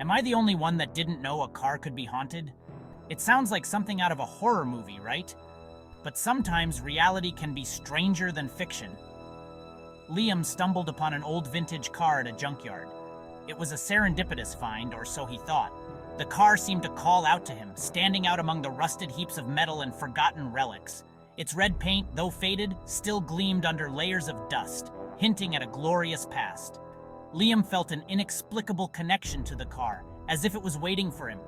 Am I the only one that didn't know a car could be haunted? It sounds like something out of a horror movie, right? But sometimes reality can be stranger than fiction. Liam stumbled upon an old vintage car at a junkyard. It was a serendipitous find, or so he thought. The car seemed to call out to him, standing out among the rusted heaps of metal and forgotten relics. Its red paint, though faded, still gleamed under layers of dust, hinting at a glorious past. Liam felt an inexplicable connection to the car, as if it was waiting for him.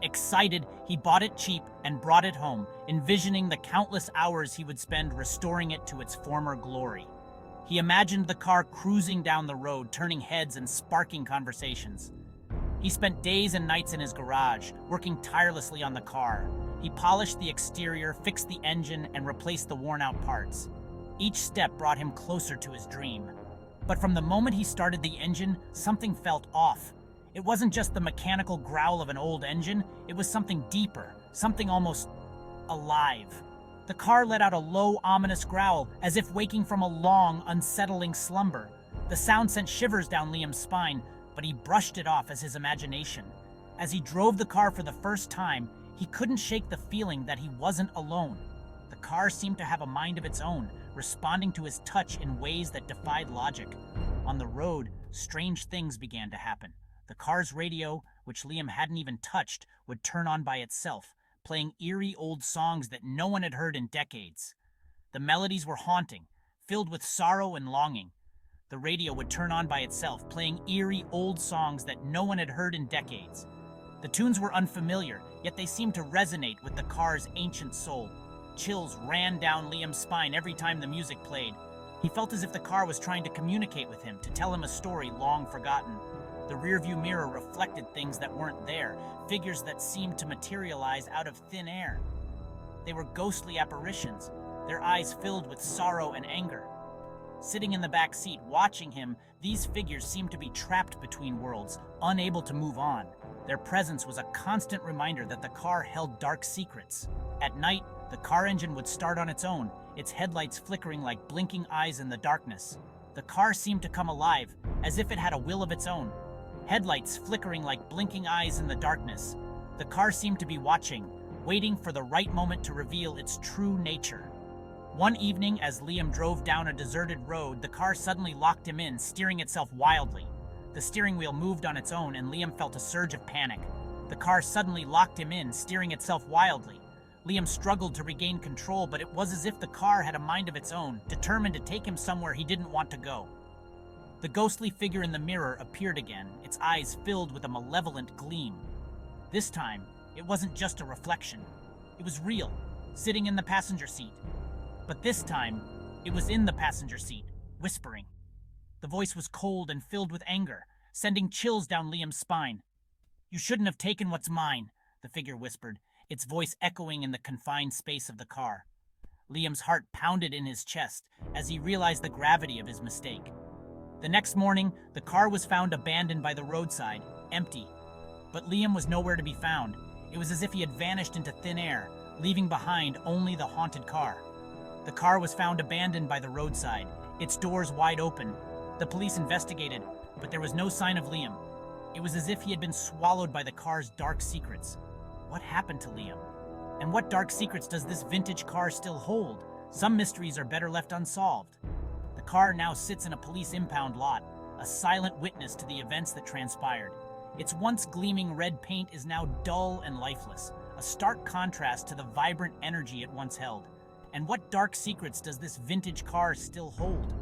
Excited, he bought it cheap and brought it home, envisioning the countless hours he would spend restoring it to its former glory. He imagined the car cruising down the road, turning heads and sparking conversations. He spent days and nights in his garage, working tirelessly on the car. He polished the exterior, fixed the engine, and replaced the worn-out parts. Each step brought him closer to his dream. But from the moment he started the engine, something felt off. It wasn't just the mechanical growl of an old engine, it was something deeper, something almost alive. The car let out a low, ominous growl, as if waking from a long, unsettling slumber. The sound sent shivers down Liam's spine, but he brushed it off as his imagination. As he drove the car for the first time, he couldn't shake the feeling that he wasn't alone. The car seemed to have a mind of its own, responding to his touch in ways that defied logic. On the road, strange things began to happen. The car's radio, which Liam hadn't even touched, would turn on by itself, playing eerie old songs that no one had heard in decades. The melodies were haunting, filled with sorrow and longing. The radio would turn on by itself, playing eerie old songs that no one had heard in decades. The tunes were unfamiliar, yet they seemed to resonate with the car's ancient soul. Chills ran down Liam's spine every time the music played. He felt as if the car was trying to communicate with him, to tell him a story long forgotten. The rearview mirror reflected things that weren't there, figures that seemed to materialize out of thin air. They were ghostly apparitions, their eyes filled with sorrow and anger. Sitting in the back seat, watching him, these figures seemed to be trapped between worlds, unable to move on. Their presence was a constant reminder that the car held dark secrets. At night, the car engine would start on its own, its headlights flickering like blinking eyes in the darkness. The car seemed to come alive, as if it had a will of its own. Headlights flickering like blinking eyes in the darkness. The car seemed to be watching, waiting for the right moment to reveal its true nature. One evening, as Liam drove down a deserted road, the car suddenly locked him in, steering itself wildly. The steering wheel moved on its own, and Liam felt a surge of panic. The car suddenly locked him in, steering itself wildly. Liam struggled to regain control, but it was as if the car had a mind of its own, determined to take him somewhere he didn't want to go. The ghostly figure in the mirror appeared again, its eyes filled with a malevolent gleam. This time, it wasn't just a reflection. It was real, sitting in the passenger seat. But this time, it was in the passenger seat, whispering. The voice was cold and filled with anger, sending chills down Liam's spine. "You shouldn't have taken what's mine," the figure whispered, its voice echoing in the confined space of the car. Liam's heart pounded in his chest as he realized the gravity of his mistake. The next morning, the car was found abandoned by the roadside, empty. But Liam was nowhere to be found. It was as if he had vanished into thin air, leaving behind only the haunted car. The car was found abandoned by the roadside, its doors wide open. The police investigated, but there was no sign of Liam. It was as if he had been swallowed by the car's dark secrets. What happened to Liam? And what dark secrets does this vintage car still hold? Some mysteries are better left unsolved. The car now sits in a police impound lot, a silent witness to the events that transpired. Its once gleaming red paint is now dull and lifeless, a stark contrast to the vibrant energy it once held. And what dark secrets does this vintage car still hold?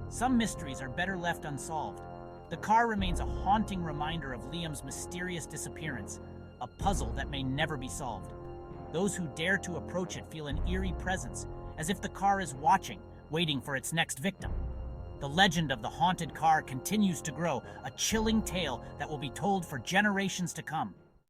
Some mysteries are better left unsolved. The car remains a haunting reminder of Liam's mysterious disappearance, a puzzle that may never be solved. Those who dare to approach it feel an eerie presence, as if the car is watching, waiting for its next victim. The legend of the haunted car continues to grow, a chilling tale that will be told for generations to come.